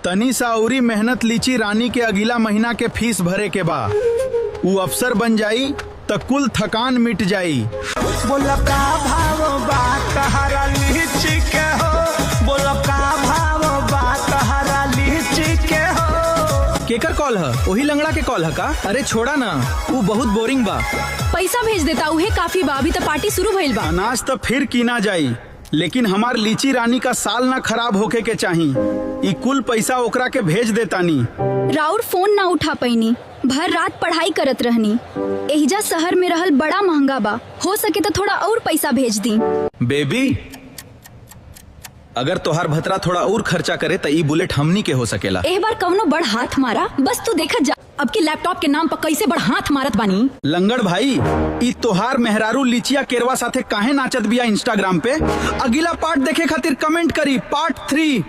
तनी सा अउरी मेहनत लीची रानी के अगला महीना के फीस भरे के बा। ऊ अफसर बन जाई त कुल थकान मिट जाई। बोला का भाव बा कहरा लीची के हो, बोला का भाव बा कहरा लीची के हो। केकर कॉल है? वही लंगड़ा के कॉल है का? अरे छोड़ा ना, वो बहुत बोरिंग बा। पैसा भेज देता उहे काफी बा, अभी तो पार्टी शुरू भइल बा। अनाज तो फिर कीना जाई, लेकिन हमार लीची रानी का साल ना खराब होके के चाही। ई कुल पैसा ओकरा के भेज देतानी। राउर फोन ना उठा पैनी, भर रात पढ़ाई करत रहनी। एहिजा शहर में रहल बड़ा महंगा बा, हो सके तो थोड़ा और पैसा भेज दी। बेबी, अगर तोहार भतरा थोड़ा और खर्चा करे तो ई बुलेट हमनी के हो सकेला। एक बार कवनो बड़ हाथ मारा, बस तू देखत जा अब के लैपटॉप के नाम पर कैसे बड़ हाथ मारत बानी। लंगड़ भाई, ई तोहार मेहरारू लीचिया केरवा साथे काहे नाचत बिया इंस्टाग्राम पे? अगला पार्ट देखे खातिर कमेंट करी पार्ट 3।